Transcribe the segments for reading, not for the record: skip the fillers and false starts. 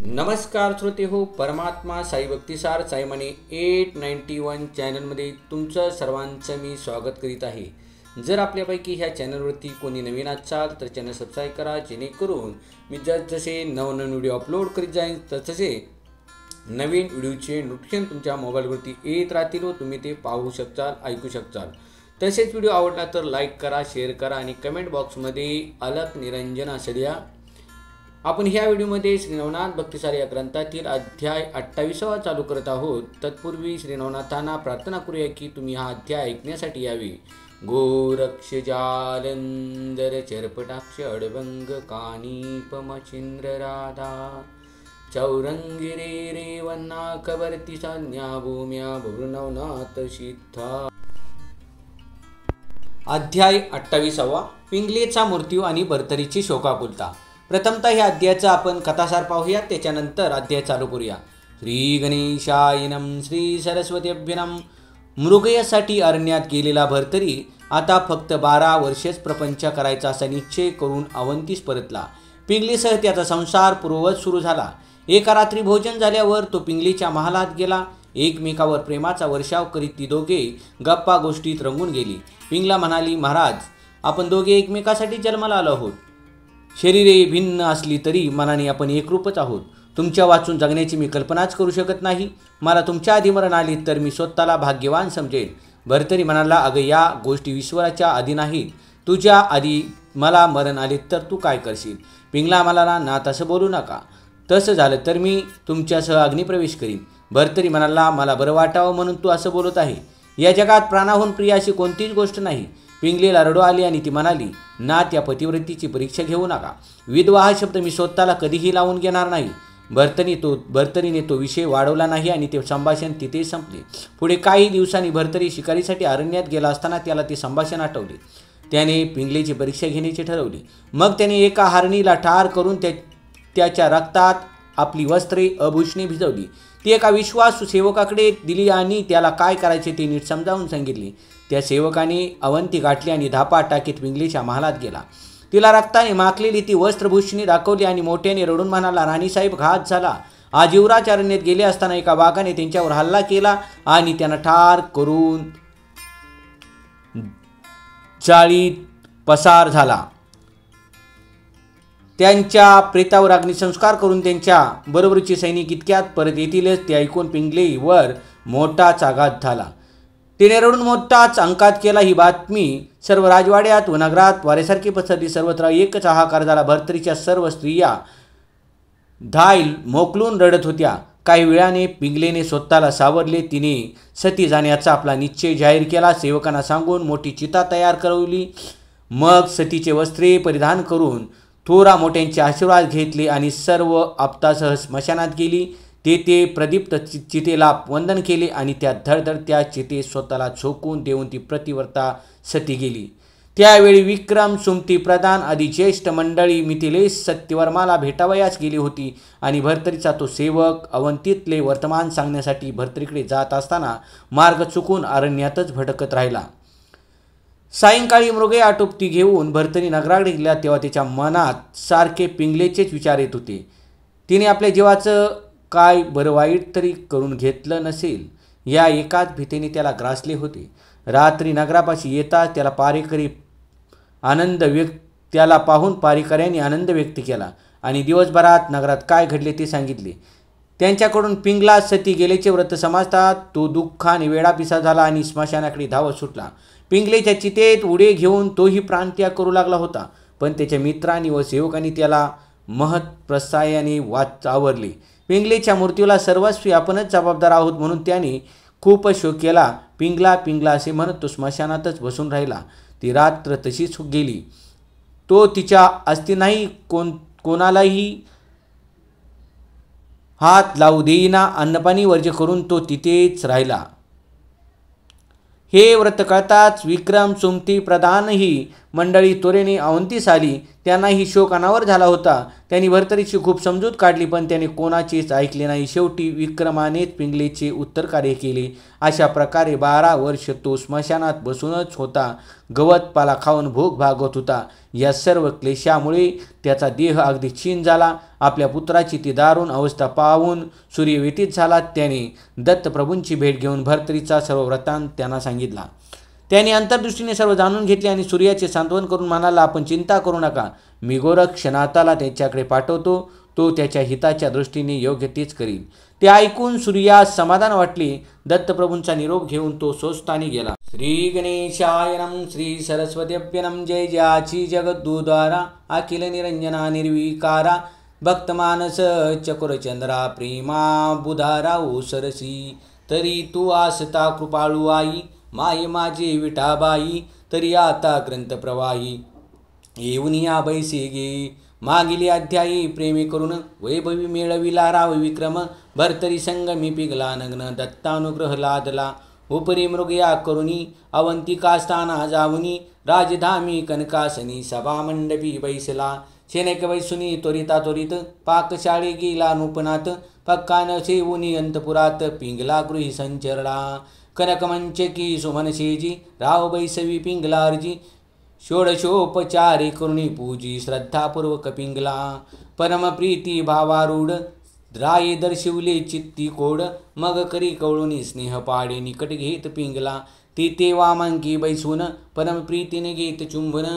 नमस्कार श्रोते हो, परमात्मा साई भक्तिसार साईमाने 891 चॅनलमध्ये तुमचं सर्वांचं मी स्वागत करीत आहे। जर आपल्यापैकी ह्या चॅनलवरती कोणी नवीन असाल तर चॅनल सबस्क्राईब करा, जेणेकरून मी जसे नवनवीन व्हिडिओ अपलोड करीत जाईन तसे नवीन व्हिडिओचे नोटिफिकेशन तुमच्या मोबाईलवरती येत राहतील व तुम्ही ते पाहू शकताल, ऐकू शकताल। तसेच व्हिडिओ आवडला तर लाईक करा, शेअर करा आणि कमेंट बॉक्समध्ये अलक निरंजन असं लिहा। आपण ह्या व्हिडिओमध्ये श्री नवनाथ भक्तिसार या ग्रंथातील अध्याय 28वा चालू करत आहोत। तत्पूर्वी श्री नवनाथांना प्रार्थना करूया की तुम्ही हा अध्याय ऐकण्यासाठी यावे। गोरक्ष जालंधर चरपटाक्ष अडभंग कानीपमचिंद्र राधा चौरंगी रे रे वन्ना कवर्ती संज्ञा भूम्या भुवनवनाथ सिद्धा। अध्याय 28वा पिंगलेचा मृत्यू आणि भर्तरीची शोकाकुलता। प्रथमतः ह्या अध्यायाचा आपण कथासार पाहूया, त्याच्यानंतर अध्याय चालू करूया। श्री गणेशायनम श्री सरस्वतीभ्यनम। मृगयासाठी अरण्यात गेलेला भर्तरी आता फक्त 12 वर्षेच प्रपंच करायचा असा निश्चय करून अवंतीस परतला। पिंगलीसह त्याचा संसार पूर्ववत सुरू झाला। एका रात्री भोजन झाल्यावर तो पिंगलीच्या महालात गेला। एकमेकावर प्रेमाचा वर्षाव करीत ती दोघे गप्पा गोष्टीत रंगून गेली। पिंगला म्हणाली, महाराज, आपण दोघे एकमेकासाठी जन्माला आलो आहोत। शरीरे भिन्न असली तरी मनाने आपण एकरूपच आहोत। तुमच्या वाचून जगण्याची मी कल्पनाच करू शकत नाही। मला तुमच्या आधी मरण आले तर मी स्वतःला भाग्यवान समजेल। भर्तरी म्हणाला, अगं, या गोष्टी ईश्वराच्या आधी नाहीत। तुझ्या आधी मला मरण आले तर तू काय करशील? पिंगला म्हणाला, ना, तसं बोलू नका। तसं झालं तर मी तुमच्यासह अग्निप्रवेश करीन। भर्तरी म्हणाला, मला बरं वाटावं म्हणून तू असं बोलत आहे। या जगात प्राणाहून प्रिय अशी कोणतीच गोष्ट नाही। पिंगलीला रडू आली आणि ती म्हणाली, ना, त्या पतिव्रतीची परीक्षा घेऊ नका। विधवा हा शब्द मी स्वतःला कधीही लावून घेणार नाही। भर्तरीने तो विषय वाढवला नाही आणि ते संभाषण तिथे संपले। पुढे काही दिवसांनी भर्तरी शिकारीसाठी अरण्यात गेला असताना त्याला ते संभाषण आठवले। त्याने पिंगलीची परीक्षा घेण्याची ठरवली। मग त्याने एका हरणीला ठार करून त्याच्या रक्तात आपली वस्त्रे आभूषणे भिजवली। ती एका विश्वासू सेवकाकडे दिली आणि त्याला काय करायचे ते नीट समजावून सांगितले। त्या सेवकाने अवंती गाठली आणि धापा टाकीत पिंगलीच्या महालात गेला। तिला रक्ताने माखलेली ती वस्त्रभूषणी दाखवली आणि मोठ्याने रडून म्हणाला, राणीसाहेब, घात झाला। आज युवराज अरण्यात गेले असताना एका वाघाने त्यांच्यावर हल्ला केला आणि त्यांना ठार करून जाळीत पसार झाला। त्यांच्या प्रेतावर अग्निसंस्कार करून त्यांच्या बरोबरचे सैनिक इतक्यात परत येतीलच ते ऐकून पिंगलीवर मोठाच आघात झाला। तिने रडून मोठाच अंकात केला। ही बातमी सर्व राजवाड्यात व नगरात वाऱ्यासारखी पसरली। सर्वत्र एकच हाहाकार झाला। भर्तरीच्या सर्व स्त्रिया धाय मोकलून रडत होत्या। काही वेळाने पिंगलेने स्वतःला सावरले। तिने सती जाण्याचा आपला निश्चय जाहीर केला। सेवकांना सांगून मोठी चिता तयार करवली। मग सतीचे वस्त्रे परिधान करून थोरा मोठ्यांचे आशीर्वाद घेतले आणि सर्व आपतासह स्मशानात गेली। तेथे प्रदीप्त चितेला वंदन केले आणि त्या धडधडत्या चिते स्वतःला झोकून देऊन ती प्रतिव्रता सती गेली। त्यावेळी विक्रम, सुमती प्रधान आदी ज्येष्ठ मंडळी मिथिलेश सत्यवर्माला भेटावयास गेली होती आणि भर्तरीचा तो सेवक अवंतीतले वर्तमान सांगण्यासाठी भर्तरीकडे जात असताना मार्ग चुकून अरण्यातच भटकत राहिला। सायंकाळी मृगे आटोपती घेऊन भर्तरी नगराकडे गेला तेव्हा त्याच्या मनात सारखे पिंगलेचेच विचार येत होते। तिने आपल्या जीवाचं काय बरं वाईट तरी करून घेतलं नसेल या एकाच भीतीने त्याला ग्रासले होते। रात्री नगरापाशी येताच त्याला पाहून पारेकऱ्यांनी आनंद व्यक्त केला आणि दिवसभरात नगरात काय घडले ते सांगितले। त्यांच्याकडून पिंगला सती गेल्याचे व्रत समजतात तो दुःखाने वेडापिसा झाला आणि स्मशानाकडे धावत सुटला। पिंगलेच्या चितेत उडे घेऊन तोही प्राणत्याग करू लागला होता, पण त्याच्या मित्रांनी व सेवकांनी त्याला महत्प्रसायाने आवरले। पिंगलेच्या मृत्यूला सर्वस्वी आपणच जबाबदार आहोत म्हणून त्याने खूप शोक केला। पिंगला पिंगला असे म्हणत तो स्मशानातच बसून राहिला। ती रात्र तशीच गेली। तो तिच्या अस्थिनाही कोणालाही हात लावू देईना। अन्नपाणी वर्ज्य करून तो तिथेच राहिला। हे व्रत कळताच विक्रम, सुमती प्रधानही मंडळी त्वरेने अवंतीस आली. त्यांनाही शोक अनावर झाला होता. त्यांनी भर्तरीची खूप समजूत काढली, पण त्याने कोणाचीच ऐकले नाही. शेवटी विक्रमानेच पिंगलेचे उत्तरकार्य केले. अशा प्रकारे 12 वर्ष तो स्मशानात बसूनच होता. गवतपाला खाऊन भोग भागवत होता. या सर्व क्लेशामुळे त्याचा देह अगदी क्षीण झाला. आपल्या पुत्राची ती दारुण अवस्था पाहून सूर्य व्यतीत झाला. त्याने दत्तप्रभूंची भेट घेऊन भर्तरीचा सर्व वृत्तांत त्यांना सांगितला. त्याने अंतर्दृष्टीने सर्व जाणून घेतले आणि सूर्याचे सांत्वन करून म्हणाला, आपण चिंता करू नका. मी गोरक्षनाथाला त्याच्याकडे पाठवतो. तो त्याच्या हिताच्या दृष्टीने योग्य तेच करील. ते ऐकून सूर्यास समाधान वाटले. दत्तप्रभूंचा निरोप घेऊन तो स्वस्थानी गेला. श्री गणेशाय नमः. श्री सरस्वतीभ्य नमः. जय ज्याची जगद्दुद्वारा अखिल निरंजना निर्विकारा भक्तमानस चकोरचंद्रा प्रेमा बुधारा ओसरसी. तरी तू आसता कृपाळू आई माये माझे विठाबाई. तरी आता ग्रंथ प्रवाही येऊन या बैसे गे. मागिले अध्यायी प्रेमी करून वैभवी मेळविला राव विक्रम. भर्तरी संगमी पिगला नग्न दत्तानुग्रह लादला. उपरी मृगया करुणी अवंतिका स्थाना जाऊनी. राजधामी कनकासनी सभामंडपी बैसला. शेनक बैसुनी त्वरिता त्वरित पाकशाळी गेला नूपनात. पक्कान सेवुनी अंतपुरात पिंगला गृही संचरला. कनकमंचकी सुमनसेजी राव बैसवी पिंगलार्जी. षोडशोपचारे करुणी पूजी श्रद्धापूर्वक पिंगला. परमप्रीती भावारूढ राये दर्शवले चित्ती कोड. मग करी कवळुनी स्नेह पाडे निकट घेत पिंगला. ते वामांकी बैसून परमप्रीतीने घेत चुंबन.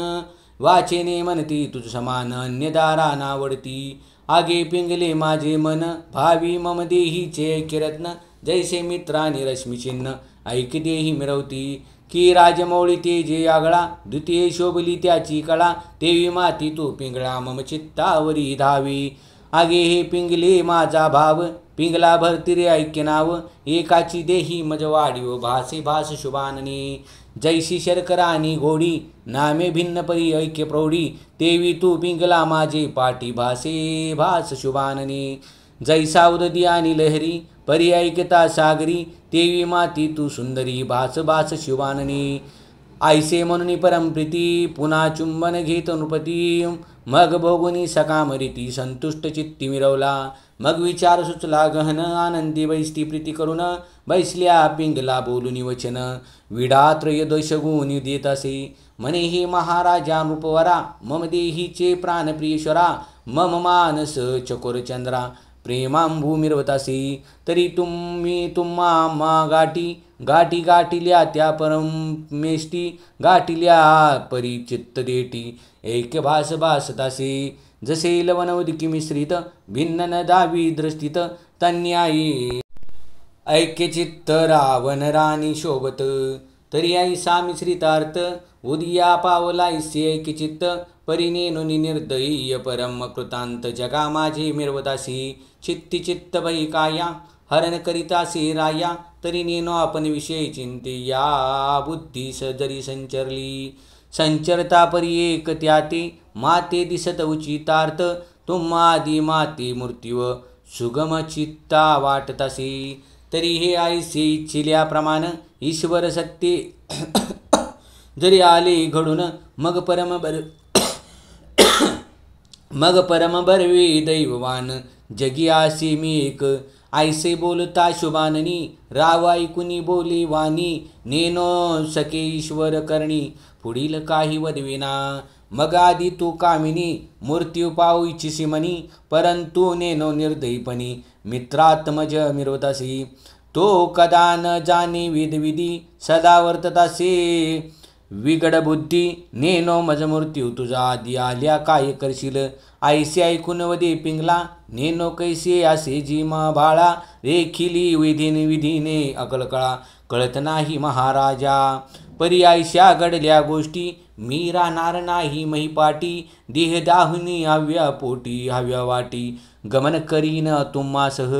वाचेने म्हणती तुझ समान अन्यदारा नावडती. आगे पिंगले माझे मन भावी मम देहीचे ऐक्यरत्न. जैसे मित्राने रश्मिचिन्ह ऐक देही मिरवती. की राजमौळी तेजे आगळा द्वितीय शोभली त्याची कळा. देवी माती तू पिंगळा मम चित्तावरी धावी. आगे हे पिंगले माझा भाव पिंगला भरतिरे ऐक्य नाव. एकाची देही मज वाढीव भासे भास शुभाननी. जैशी शर्करानी गोडी नामे भिन्न परी ऐक्य प्रौढी. देवी तू पिंगला माझे पाठी भासे भास शुभाननी. जैसा उददी आणि लहरी परी ऐकता सागरी. देवी माती तू सुंदरी भास भास शिवाननी. ऐसे म्हणून परमप्रीती पुन्हा चुंबन घेत नृपती. मग भोगुनी सकामरीती संतुष्ट चित्ती मिरवला. मग विचार सुचला गहन आनंदी बैसती प्रीती करून. बैसल्या पिंगला बोलुनी वचन विडात्रय दशगुणी देत असे. म्हणे हे महाराजा नृपवरा मम देहीचे प्राणप्रियेश्वरा. मम मानस चकोरचंद्रा प्रेमांभू मिरवतासी. तरी तुम्हा गाठी गाठी गाठिल्या त्या परमेष्टी. गाठिल्या परिचित्त देठी ऐक्य भास भासतासी. जसे लवण उदकी मिश्रित भिन्न न दावी दृष्टित. तन्यायी ऐक्यचित्त रावण राणी शोभत. तरी ऐसा मिश्रितार्थ उदिया पावलायसे ऐक्यचित्त. परिनेनुनी निर्दयीय परम कृतांत जगा माझे मिरवतासी. चित्ती चित्त भई काया हरण करितासी राया. तरी नेनो आपण विषय चिंते या बुद्धीस जरी संचरली. संचरता परी एक त्याते माते दिसत उचितार्थ. तुम्हादी माते मूर्तीव सुगम चित्ता वाटतासी. तरी हे ऐसे इच्छिल्याप्रमाण ईश्वर सत्ते जरी आले घडून. मग परम बरवे दैववान जगी आसे मी एक. ऐसे बोलता शुभाननी राव ऐकुनी बोले वाणी. नेनो सके ईश्वर करणी पुढील काही वदविना. मग आधी तू कामिनी मृत्यू पाऊ इच्छिसी मनी. परंतु नेनो निर्दयीपणी मित्रात्मज मिरवतासी. तो कदा न जाणे वेदविधी सदा वर्ततासे विगड बुद्धी. नेनो मज मृत्यू तुझा आधी आल्या काय करशील. ऐसे ऐकून वदे पिंगला नेनो कैसे असे जीमा बाळा. रेखिली विधीने अकलकळा कळत नाही महाराजा. परी ऐशा घडल्या गोष्टी मी राहणार नाही महिपाटी. देह दाहुनी हव्या पोटी हव्या वाटी गमन करीन तुम्हासह.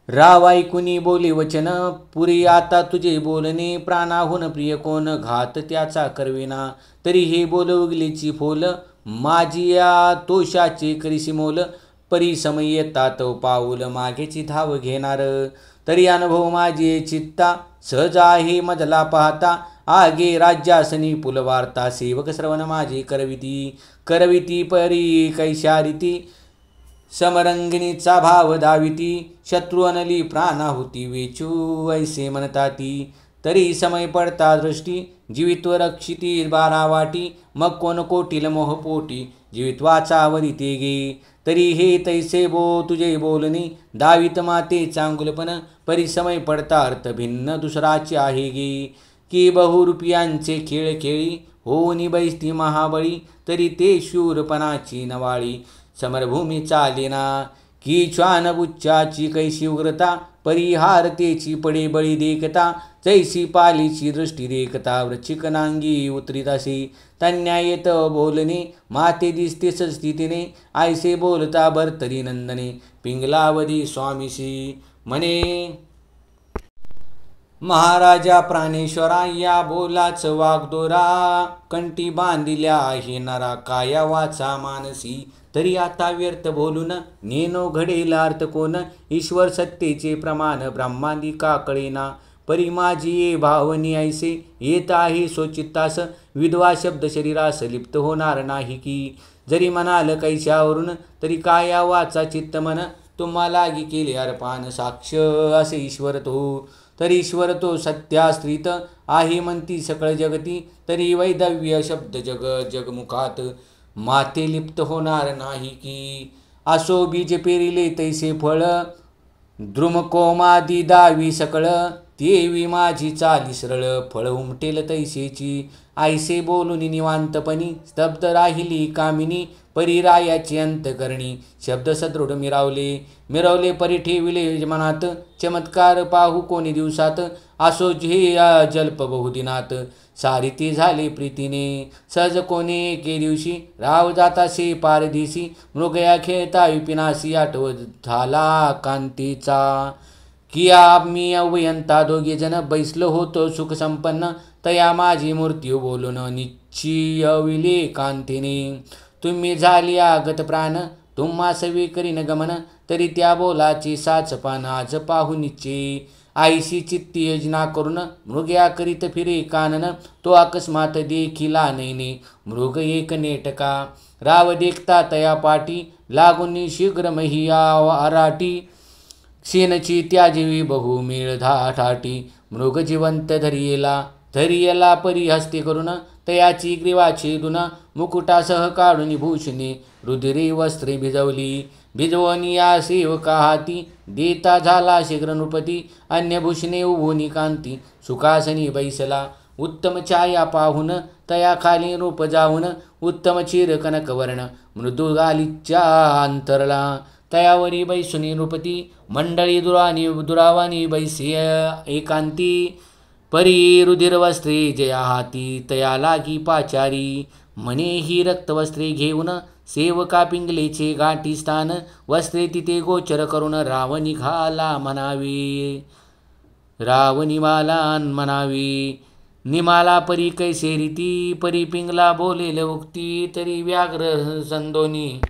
राव ऐकुनी बोले वचन पुरी आता तुझे बोलणे. प्राणाहून प्रिय कोण घात त्याचा करविना. तरी हे बोल उगलीची फोल माझी या तोषाचे करीसी मोल. परी समय येतात पाऊल मागेची धाव घेणार. तरी अनुभव माझे चित्ता सहज आहे मजला पाहता. आगे राज्यासनी पुलवार्ता सेवक श्रवण माझे करविती करविती परी कैशारिती समरंगिणीचा भाव धाविती शत्रू अनली प्राणाहुती वेचू ऐसे म्हणताती तरी समय पडता दृष्टी जीवित्व रक्षिती बारा वाटी मग कोण कोटील मोहपोटी जीवित्वाचा वरिते गे तरी हे तैसे तुझे बोलणे दावित माते चांगुलपण परिसमय पडता अर्थ भिन्न दुसराचे आहे गे की बहुरुपयांचे खेळ खेळी होनी बैसती महाबळी तरी ते शूरपणाची नवाळी समरभूमी चालेना की श्वानबुच्चाची कैशी उग्रता परिहारतेची पडे बळी देखता जैसी पालीची दृष्टी देखता वृश्चिक नांगी उतरीत असे तन्या येत बोलणे माते दिसते स्थितीने ऐसे बोलता भरतरी नंदने पिंगलावधी स्वामीशी म्हणे महाराजा प्राणेश्वरा या बोलाच वागदोरा कंठी बांधिल्या आहे नरा काया वाचा मानसी तरी आता व्यर्थ बोलून नेनो घडेल अर्थ कोण ईश्वर सत्तेचे प्रमाण ब्रह्मांदी का कळेना परी माझी ये भावनी ऐसे येत आहे सोचित्तास विधवा शब्द शरीरास लिप्त होणार नाही की जरी म्हणाल कैशावरून तरी काया वाचा चित्त मन तुम्हाला लागी केले अर्पान साक्ष असे ईश्वर तो तरी ईश्वर तो सत्यास्त्रीत आहे म्हणती सकळ जगती तरी वैदव्य शब्द जगमुखात माते लिप्त होणार नाही की असो बीज पेरिले तैसे फळ द्रुमकोमादी दावी सकळ तेवी माझी चाली सरळ फळ उमटेल तैसेची ऐसे बोलून निवांतपणी स्तब्ध राहिली कामिनी परिरायाची अंतकरणी शब्द सदृढ मिरवले परी ठेविले मनात चमत्कार पाहू कोणी दिवसात असो जे जल्प बहुदिनात सारिती झाले प्रीतीने सहज कोणी एके दिवशी राव जातासे पारदिशी मृगया खेळता विपिनासी आठवत झाला कांतीचा किया मी अवयंता दोघे जण बैसलो होतो सुख संपन्न तया माझी मृत्यू बोलून निश्चियविले कांतीने तुम्ही झाली आगत प्राण तुम्हा सवी करीन गमन तरी त्या बोलाची साचपान आज पाहू निश्चय आईशी चित्ती योजना करून मृग्या करीत फिरे कानन तो अकस्मात देखिला नैने मृग एक नेटका राव देखता तया पाटी लागून शीघ्र महिया आराटी क्षीणची त्याजीवी बहुमेळ ठाटी मृग जिवंत धरियला परी हस्ते करून तयाची ग्रीवा छेदून मुकुटासह काढून भूषणे रुधिरी वस्त्रे भिजवून या सेवका हाती देता झाला शीघ्र नृपती अन्यभूषणे उभोनी कांती सुखासनी बैसला उत्तम छाया पाहून तया खाली रूप जाऊन उत्तम चिर कनकवर्ण मृदू गालीच्या अंतरला तयावरी बैसुनी नृपती मंडळी दुरावानी बैसी एकांती परी रुधिरवस्त्रे जया हाती तया लागी पाचारी म्हणे ही रक्तवस्त्रे घेऊन सेवका पिंगलेचे गाठी स्थान वस्त्रे तिथे गोचर करून राव निघाला म्हणावी निमाला परी कैसे रीती परी पिंगला बोलेल उक्ती तरी व्याघ्र संदोनी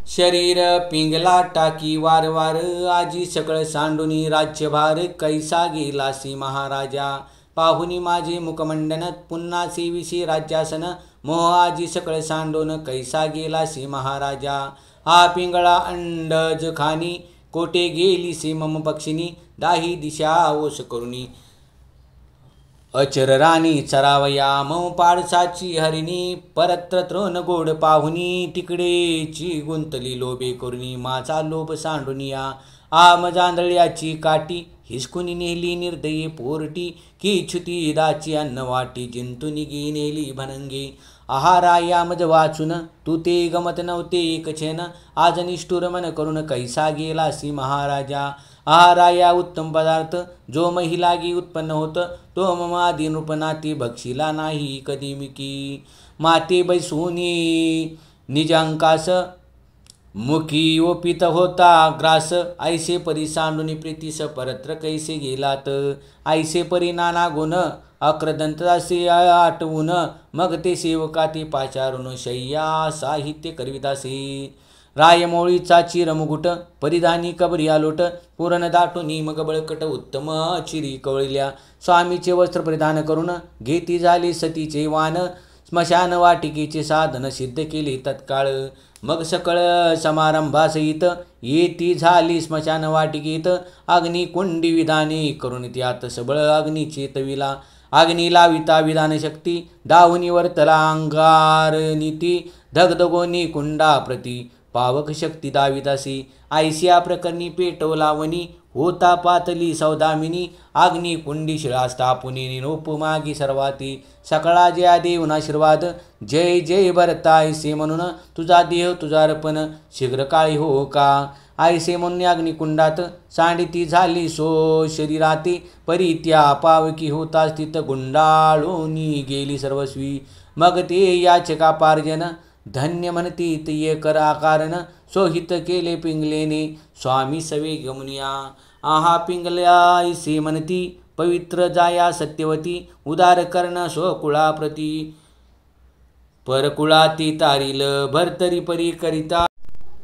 शरीर पिंगला टाकी वारंवार आजी सकळ सांडुनी राज्यभार कैसा गेलासी महाराजा पाहुनी माझे मुखमंडन पुन्हा सेविसी राज्यासन मोह आजी सकळ सांडून कैसा गेलासी महाराजा हा पिंगळा अंडज खानी कोटे गेलीसी मम पक्षिनी दाही दिशा ओस करुणी अचर राणी चरावया मम पाडसाची हरिणी परत्र तृण गोड पाहुनी तिकडेची गुंतली लोभे करुणी माझा लोभ सांडुनिया आम जांधळ्याची काठी हिसकुनी नेली निर्दयी पोरटी की छुती दाची अन्न वाटी जिंतुनी गी नेली भनंगे आहाराया मज वाचून तू ते गमत नव्हते एक छेन आज निष्ठुर मन करून कैसा गेलासी महाराजा आहाराया उत्तम पदार्थ जो महिलागी उत्पन्न होत तो ममादी नृपनाती भक्षिला नाही कधी मिकी माते बैसूनी निजांकास मुखी ओपित होता ग्रास ऐसे परी सांडुनी प्रीतीस परत्र कैसे गेलात ऐसे परी नाना गुण अक्रदंतासे आटवून मग ते सेवका ते पाचारून शय्या साहित्य करविदासे रायमोळीचा चिरमुकुट परिधानी कबरी आलोट पूर्ण दाटुनी मग बळकट उत्तम चिरी कवळल्या स्वामीचे वस्त्र परिधान करून घेती झाली सतीचे वान स्मशान वाटिकेचे साधन सिद्ध केले तत्काळ मग सकळ समारंभासहित येती झाली स्मशान वाटिकेत अग्निकुंडी विधाने करून त्यात सबळ अग्नी चेतविला अग्नी लाविता विधान शक्ती दाहुनी वर्तला अंगार नीती धगधगोनी कुंडा प्रती पावक शक्ती दाविदासी आयसिया प्रकरणी पेटवला वनी होता पातली सौदामिनी अग्नी कुंडी शिळा स्थापुनी निरोप मागी सर्वाती सकळा जया देऊन आशीर्वाद जय जय भरता ऐसे म्हणून तुझा देह तुझा अर्पण शीघ्र काळी हो का ऐसे म्हणून अग्निकुंडात सांडिती झाली सो शरीराती परी त्या पावकी होता स्थित गुंडाळूनी गेली सर्वस्वी मग ते याचका पार्जन धन्य म्हणती ते करा कारण सोहित केले पिंगलेने स्वामी सवे गमनिया आहा पिंगल्या ऐसे म्हणती पवित्र जाया सत्यवती उदार कर्ण स्वकुळाप्रती परकुळाती तारील भरतरी परी करिता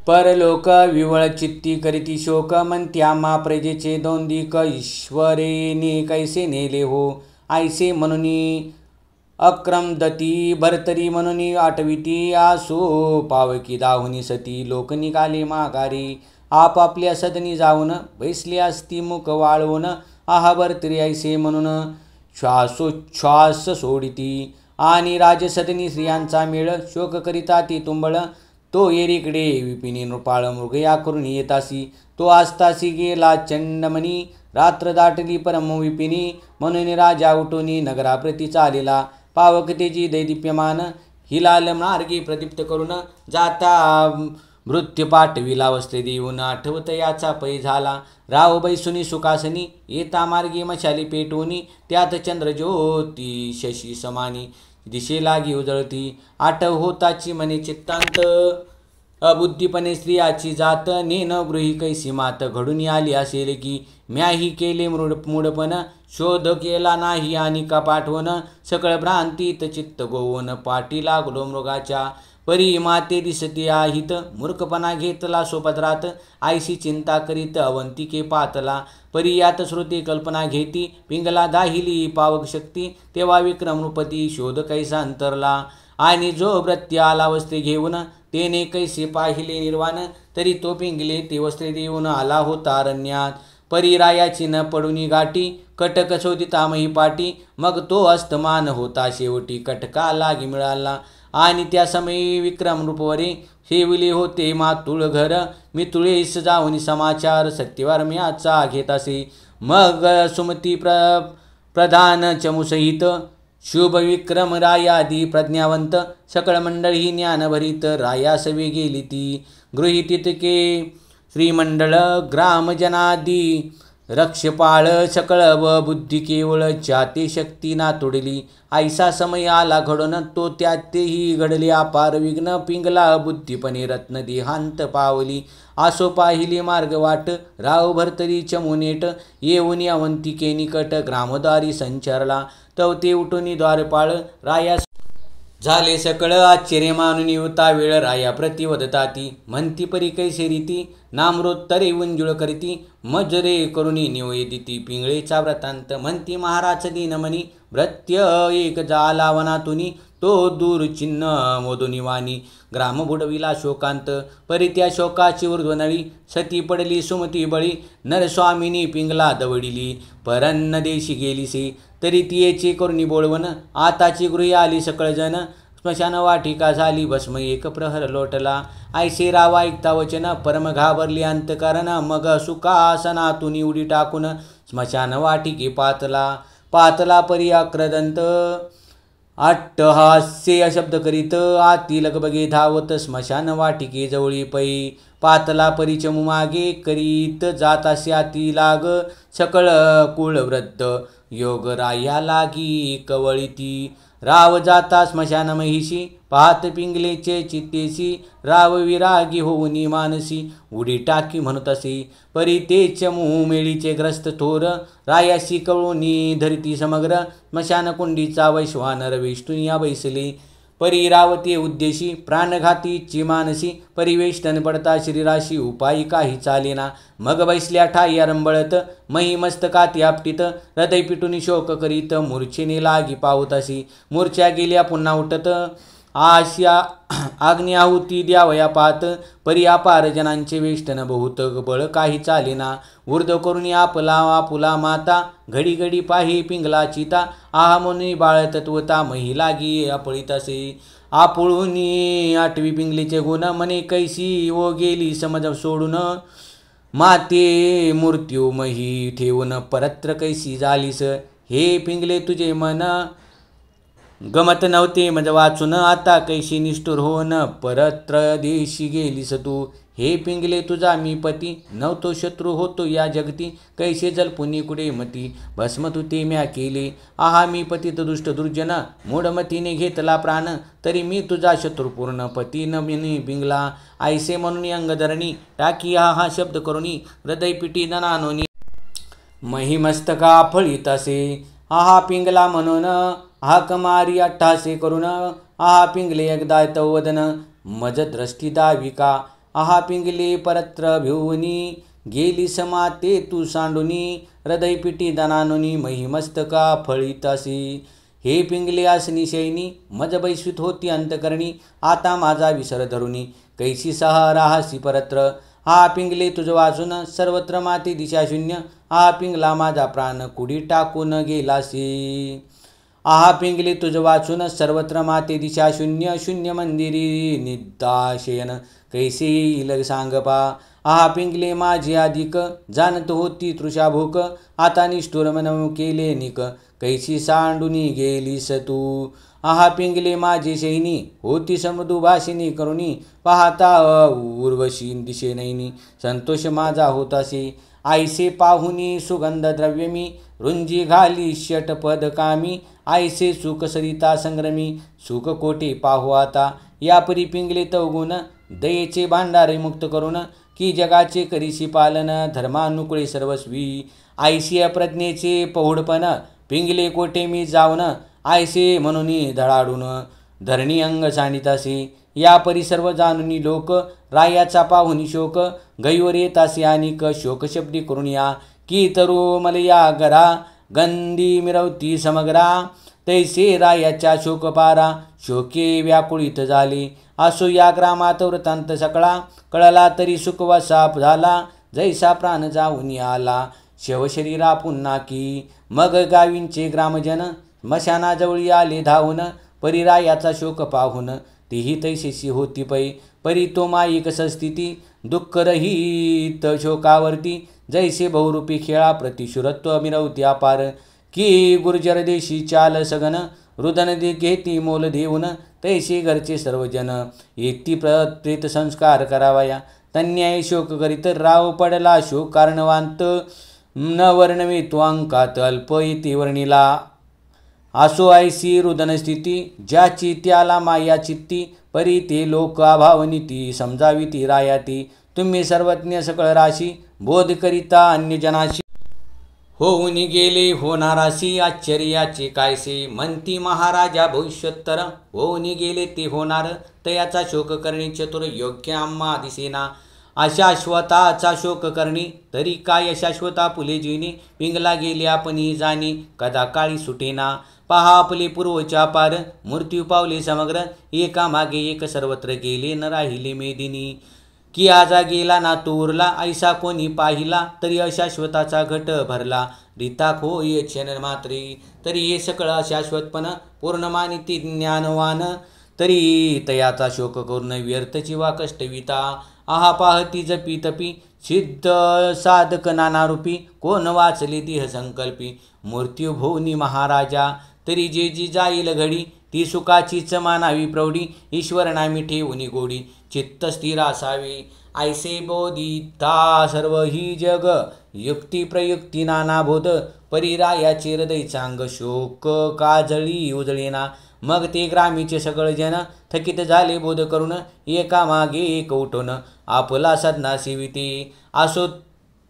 परलोक विवळ चित्ती करीती शोक म्हणत्या मा प्रजेचे दोंदिक ईश्वरेने कैसे नेले हो ऐसे म्हणून अक्रमदती भरतरी म्हणून आठविती आसो पावकी दाहुनी सती लोक निघाले माघारी आपापल्या सदनी जाऊन बैसले असती मुख वाळवून आहा भरतरी ऐसे म्हणून श्वासोच्छ्वास सोडिती आणि राजसदनी स्त्रियांचा मेळ शोक करिता ती तुंबळ तो एरीकडे विपिनी नृपाळ मृगया करून येतासी तो आस्तासी गेला चंडमणी रात्र दाटली परम विपिनी म्हणून राजा उठून नगराप्रती चालेला पावक तेजी दैदिप्यमान हिलाल मार्गी प्रदीप्त करून जाता मृत्यू पाठविला वस्त्रे देऊन आठवत याचा पै झाला राव बैसुनी सुखासनी येता मार्गी मशाली पेटवूनी त्यात चंद्रज्योती शशी समानी दिशे लागी उजळती आठव होताची मने चित्तांत अबुद्धीपणे स्त्रियाची जात नेन गृही कैसी मात घडून आली असेल की म्याही केले मूढपण शोध केला नाही आणि का पाठवण सकळ भ्रांतीत चित्त गोवन पाठी लागलो मृगाच्या परी माते दिसते आहित मूर्खपणा घेतला सोपदरात आयशी चिंता करीत अवंतिके पातला परी यात श्रुती कल्पना घेती पिंगला दाहिली पावक शक्ती तेव्हा विक्रम नृपती शोध कैसा अंतरला आणि जो भृत्य आला वस्त्रे घेऊन तेने कैसे पाहिले निर्वाण तरी तो पिंगले ते वस्त्रे देऊन आला होता अरण्यात परी रायाची न पडुनी गाठी कटक शोधितामही पाटी मग तो अस्तमान होता शेवटी कटका लागी मिळाला आणि त्या समयी विक्रम रूपवरे शेविले होते मातुळ घर मी तुळेस जाऊन समाचार सत्यवार म्याचा घेत असे मग सुमती प्रधान चमुसहित शुभ विक्रम रायादी प्रज्ञावंत सकळ मंडळी ज्ञानभरित रायासवे गेली ती गृहीतितके श्रीमंडळ ग्रामजनादी रक्षपाळ सकळ व बुद्धी केवळ जाते शक्ती ना तोडली ऐसा समय आला घडून तो त्यातेही घडले अपार विघ्न पिंगला बुद्धीपणे रत्न देहांत पावली आसो पाहिली मार्ग वाट राव भरतरी चमुनेट येऊन अवंतिके निकट ग्रामदारी संचारला तव ते उठून द्वारपाळ रायास झाले सकळ आश्चर्य मानून युता वेळ राया प्रतिवदताती म्हणती परी कैसे रीती नामृत्तरे उंजुळ करीती मजरे करुणी निवेदिती पिंगळेचा व्रतांत म्हणती महाराज दीनमणी भृत्य एक जाला वनातुनी तो दूर चिन्ह मोदुनी वाणी ग्राम बुडविला शोकांत परी त्या शोकाची ऊर्ध्वनळी सती पडली सुमती बळी नरस्वामिनी पिंगला दवडिली परन्न देशी गेलीसे तरी तियेचे करुणी बोळवण आताची गृही आली सकळजन स्मशान वाटिका झाली भस्म एक प्रहर लोटला ऐसे रावा ऐकता वचन परम घाबरली अंतकरण मग सुखासनातून उडी टाकून स्मशान वाटिके पातला परी आक्रदंत अट्टहास्य शब्द करीत आती लगबगे धावत स्मशान वाटिके जवळी पै पातला परिचमू मागे करीत जात असे आती लाग सकळ कुळवृद्ध योग राया लागी कवळीती राव जाता स्मशान महिषी पाहत पिंगलेचे चित्तेसी राव विरागी होऊनी मानसी उडी टाकी म्हणत असे परी तेच मेळीचे ग्रस्त थोर रायाशी कवळूनी धरती समग्र स्मशान कुंडीचा वैश्वानर वेष्टुनिया बैसले परिरावते उद्देशी प्राणघाती चिमानसी परिवेष्टन पडता शरीराशी उपायी काही चालेना मग बैसल्या ठाई आरंबळत मही मस्तकात आपटीत हृदय पिटून शोक करीत मूर्छेने लागी पावतासी मूर्छा गेल्या पुन्हा उठत आशा आग्नी आहुती द्यावया पात परी अपार जनांचे वेष्टन बहुत बळ काही चालेना ऊर्ध्व करून आपला आपुला माता घडी घडी पाही पिंगला चिता आहा मुनी बाळ तत्वता मही लागी आपळीत असे आपुळूनी आठवी पिंगलीचे गुण मने कैसी ओ गेली समज सोडून माते मृत्यू मही ठेवून परत्र कैसी झालीस हे पिंगले तुझे मन गमत नव्हते मज वाचून आता कैशी निष्ठुर होऊन परत्र देशी गेलीस तू हे पिंगले तुझा मी पती नव्हतो शत्रू होतो या जगती कैसे जलपुनी कुडे मती भस्म तू ते म्या केले आहा मी पतित दुष्ट दुर्जन मूढमतीने घेतला प्राण तरी मी तुझा शत्रुपूर्ण पती न मिनी पिंगला ऐसे म्हणून अंगधरणी टाकी हा शब्द करुणी हृदय पिटी ननानोनी महिमस्तका फळीत असे आहा पिंगला म्हणून हाक मारी अट्टासे करून आहा पिंगले एकदा तवदन मज दृष्टी दाविका आहा पिंगले परत्र भिवनी गेली समाते तू सांडुनी हृदय पिटी दनानुनी महिमस्तका फळीतासी हे पिंगले आसनी शैनी मज बैसवीत होती अंतकरणी आता माझा विसर धरुनी कैसी सहा राहासी परत्र हा पिंगले तुझ वाचून सर्वत्र माते दिशा शून्य हा पिंगला माझा प्राण कुडी टाकून गेलासी आहा पिंगले तुझ वाचून सर्वत्र माते दिशा शून्य शून्य मंदिरी निदाशयन कैसे येईल सांगपा आहा पिंगले माझी अधिक जाणत होती तृषा भूक आता निष्ठुर मन केले निक कैसी सांडुनी गेलीस तू आहा पिंगले माझे शैनी होती समृदू भाषिनी करुणी पाहता उर्वशी दिशे नैनी संतोष माझा होतासे आईसे पाहुनी सुगंध द्रव्य मी रुंजी घाली षटपद कामी आईसे सुख सरिता संग्रमी सुख कोटे पाहू आता या परी पिंगले तवगुण दयेचे भांडारे मुक्त करून की जगाचे करीशी पालन धर्मानुकुळे सर्वस्वी आईशी अप्रज्ञेचे पहुडपण पिंगले कोटे मी जाऊन आयसे म्हणून धडाडून धरणी अंग सांडितासे या परी सर्व जाणुनी लोक रायाचा पाहुनी शोक गैवर येतासे अनिक शोकशब्दी करून या की तरू मलया गरा गंधी मिरवती समग्रा तैसे रायाच्या शोकपारा शोके व्याकुळीत झाले असो या ग्रामात वृत्तांत सकळा कळला तरी सुखवासाप झाला जैसा प्राण जाऊन आला शवशरीरा पुन्हा की मग गावींचे ग्रामजन मशानाजवळी आले धावून परिरायाचा शोक पाहून तीही तैसेशी होती पै परी तो माईक संस्थिती दुःख रहित शोकावरती जैसे बहुरूपी खेळा प्रतिशुरत्व मिरवती अपार की गुर्जर देशी चाल सगन रुदन घेती मोल देऊन तैसे घरचे सर्वजन येती प्रेत संस्कार करावया तन्याय शोक करीत राव पडला शोक कारणवांत न वर्णवे तो अंकात अल्प येते वर्णिला असो ऐसी रुदन स्थिती ज्याची त्याला माया चित्ती परी ते लोक अभावनीती समजावी ती रायाती तुम्ही सर्वज्ञ सकळ राशी बोध करिता अन्यजनाशी होऊन गेले होणारासी आश्चर्याचे कायसे म्हणती महाराजा भविष्योत्तर होऊन गेले ते होणार तयाचा शोक करणे चतुर योग्य आम्हा दिसेना अशाश्वताचा शोक करणे तरी काय अशाश्वता फुले जिने पिंगला गेले आपणही जाणे कदा काळी सुटेना पहा आपले पूर्वच्या पार मृत्यू पावले समग्र एकामागे एक सर्वत्र गेले न राहिले मेदिनी की आजा गेला ना तो उरला ऐसा कोणी पाहिला तरी अशाश्वताचा घट भरला रीता होय क्षण मात्री तरी हे सकळ अशाश्वतपण पूर्ण मानिती ज्ञानवान तरी तयाचा शोक करून व्यर्थची वा कष्टविता आहा पाहती जपी तपी सिद्ध साधक नानारूपी कोण वाचले देह संकल्पी मृत्यू भोवनी महाराजा तरी जे जी जाईल घडी ती सुखाचीच मानावी प्रौढी ईश्वर नामी ठेवून गोडी चित्त स्थिर असावे ऐसे बोधिता सर्व ही जग युक्ती प्रयुक्ती नाना बोध परिरायाचे हृदय चांग शोक काजळी उजळेना मग ते ग्रामीचे सगळ जन थकित झाले बोध करून एकामागे एक उठून आपला सदना सेविते असो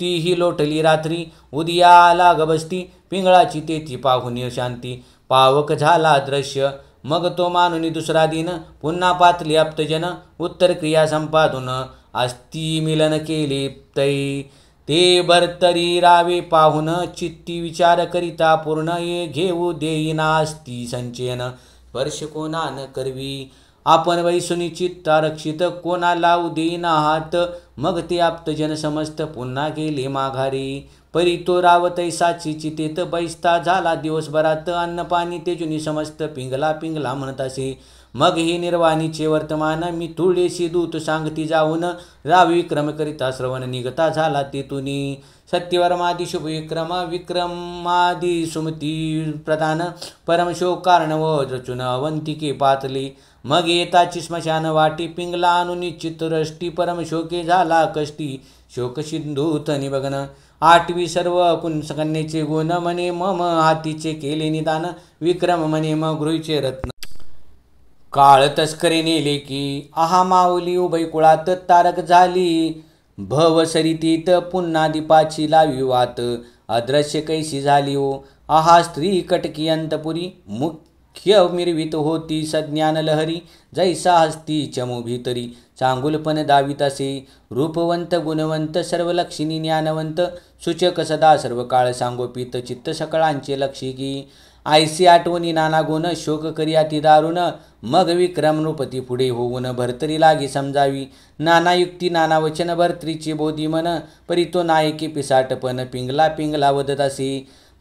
तीही लोटली रात्री उद्या लाग बसती पिंगळाची तेथी पाहुनी शांती पावक झाला दृश्य मग तो मानुनी दुसरा दिन पुन्हा पातली आप्तजन उत्तर क्रिया संपादून अस्ति मिलन केले तै ते भरतरी रावे पाहून चित्ती विचार करिता पूर्ण ये घेऊ देईना अस्ति संचयन स्पर्श कोणा न करवी आपण वैसुनी चित्ता रक्षित कोणा लावू देईना हात मग ते आप्तजन समस्त पुन्हा गेले माघारी परी तो रावतै साची चितेत बैसता झाला दिवसभरात अन्न पाणी तेजुनी समस्त पिंगला पिंगला म्हणत असे मग ही निर्वाणीचे वर्तमान मी तुळेशी दूत सांगती जाऊन रावी क्रम करिता श्रवण निघता झाला तेतुनी सत्यवर्मादी शुभ विक्रम विक्रमादी सुमती प्रधान परमशोक कारण व रचुन अवंतिके पातली मग येताची स्मशान वाटी पिंगला अनुनिश्चित रष्टी परमशोके झाला कष्टी शोक सिंधूत निबगन आठवी सर्व कुंसकन्येचे गुण म्हणे मम हातीचे केले निदान विक्रम म्हणे मग गृहीचे रत्न काळ तस्करी नेले की आहा माऊली उभय कुळात तारक झाली भव सरितीत पुन्हा दीपाची लावी वात अदृश्य कैसी झाली ओ आहा स्त्री कटकी अंतपुरी मुख्य मिरवित होती सज्ञान लहरी जैसा हस्ती चमू भीतरी चांगुलपण दावित असे रूपवंत गुणवंत सर्व लक्षिणी ज्ञानवंत सूचक सदा सर्व काळ सांगोपित चित्त सकळांचे लक्षी की आयसी आठवणी नाना गुण शोक करी अति दारुण मग विक्रम नृपती पुढे होऊन भरतरी लागे समजावी नाना युक्ती नाना वचन भरतरीचे बोधी मन परी तो नायकी पिसाटपण पिंगला पिंगला वदत असे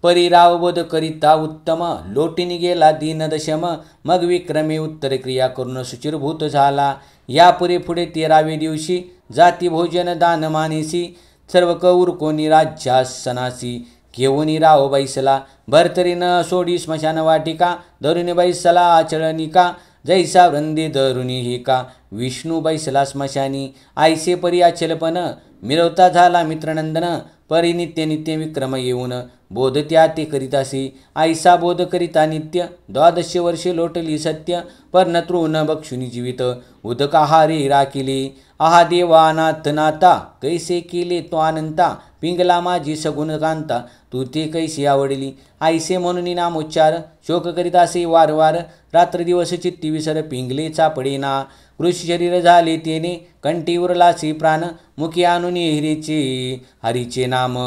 परिराव बोध करिता उत्तम लोटीनी गेला दीनदशम मग विक्रमे उत्तर क्रिया करून सुचिरभूत झाला यापुढे पुढे 13वे दिवशी जाती भोजन दान मानेसी सर्व कौर कोणी राज्यासनासी घेऊनी राव बैसला भरतरी न सोडी स्मशान वाटिका धरुणी बैसला आचळनिका जैसा वृंदे धरुणी ही का विष्णू बैसला स्मशानी आयसे परी अचलपण मिरवता झाला मित्रनंदन परी नित्य नित्य विक्रम येऊन बोध त्या ते करीतासी आईसा बोध करिता नित्य 12 वर्षे लोटली सत्य पर न तृण बक्षुनी जीवित उदकाहारे राखिले आहा देवानाथ नाता कैसे केले तो अनंता पिंगला माझी सगुण कांता तू ते कैसी आवडली आईसे म्हणून नामोच्चार शोक करीतासे वारंवार रात्र दिवस चित्ती विसर पिंगले चापडेना कृषी शरीर झाले तेने कंठी उरलासी प्राण मुखी आणून हरीचे नाम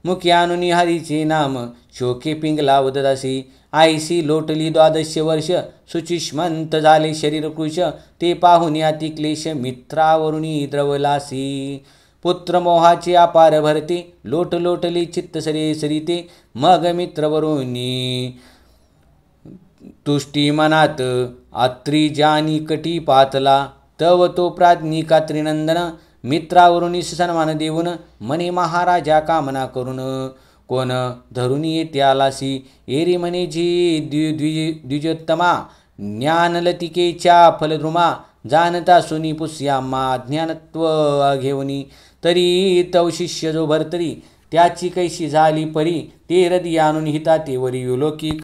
मुखी आणून हरीचे नाम शोके पिंगला वददासी आईसी लोटली 12 वर्ष सुचिष्मंत झाले शरीर कृश ते पाहुनी अति क्लेश मित्रावरुणी द्रवलासी पुत्र मोहाचे अपार भरते लोट लोटली चित्त सरे सरिते मग मित्रवरुणी तुष्टी मनात अत्री जानी कटी पातला तव तो प्राज्ञिका त्रिनंदन मित्रावरुणी सन्मान देऊन मने महाराजा कामना करून कोण धरून येते आलासी एरी म्हणे जी द्विजोत्तमा ज्ञानलतिकेच्या फलद्रुमा जानता सुनी पुष्यामा ज्ञानत्व घेऊनी तरी तव शिष्य जो भरतरी त्याची कैशी झाली परी ते हृदय आणून हिता ते वरी लोकी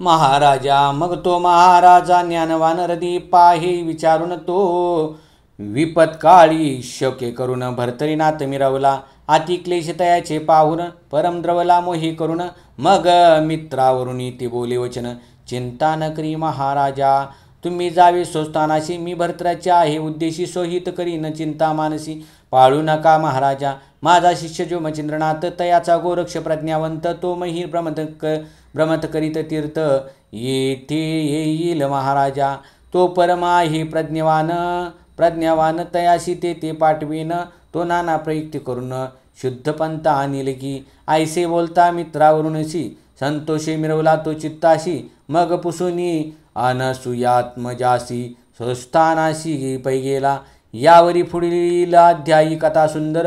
महाराजा मग तो महाराजा ज्ञानवान हृदय पाहे विचारून तो विपत्काळी शोके करून भरतरीनाथ मिरवला अति क्लेश तयाचे पाहून परम द्रवला मोही करून मग मित्रावरुणी ते बोले वचन चिंता न करी महाराजा तुम्ही जावे स्वस्थानाशी मी भरतराचे आहे उद्देशी सोहित करीन चिंता मानसी पाळू नका महाराजा माझा शिष्य जो मचिंद्रनाथ तयाचा गोरक्ष प्रज्ञावंत तो मही भ्रमत करीत तीर्थ येथे येईल महाराजा तो परमा आहे प्रज्ञावान तयाशी ते पाठवीन तो नाना प्रयुक्ती करून शुद्ध पंथ आणील की ऐसे बोलता मित्रावरूनशी संतोषे मिरवला तो चित्ताशी मग पुसुनी अनसुयात्मजासी स्वस्थानाशी पै गेला यावरी पुढील अध्यायी कथा सुंदर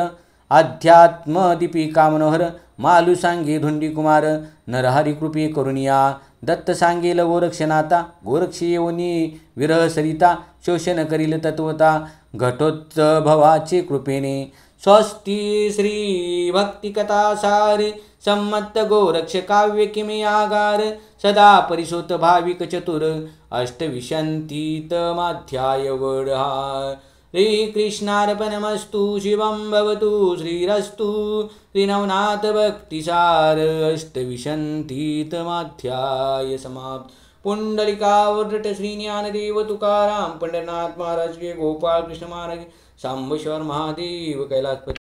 अध्यात्म दीपिका मनोहर मालू सांगे धुंडी कुमार नरहरी कृपे करुणिया दत्त सांगेल गोरक्षनाथा गोरक्षी येऊनी विरह सरिता शोषण करील तत्वता घटोत्सभवाचे कृपेने स्वस्ती श्री भक्तिकथासार सम्मत गोरक्ष काव्य किमयागार सदा परिसोत भाविक चतुर अष्टविशंतीतमाध्याय वडहा श्रीकृष्णार्पणमस्तु शिवं भवतु श्रीरस्तु श्रीनवनाथ भक्तिसार अष्टविशंतीतमाध्याय समाप्त। पुंडलिकावृत श्री ज्ञानदेव तुकाराम पंढरनाथ महाराज के गोपाल कृष्ण महाराज सांबेश्वर महादेव कैलासपति।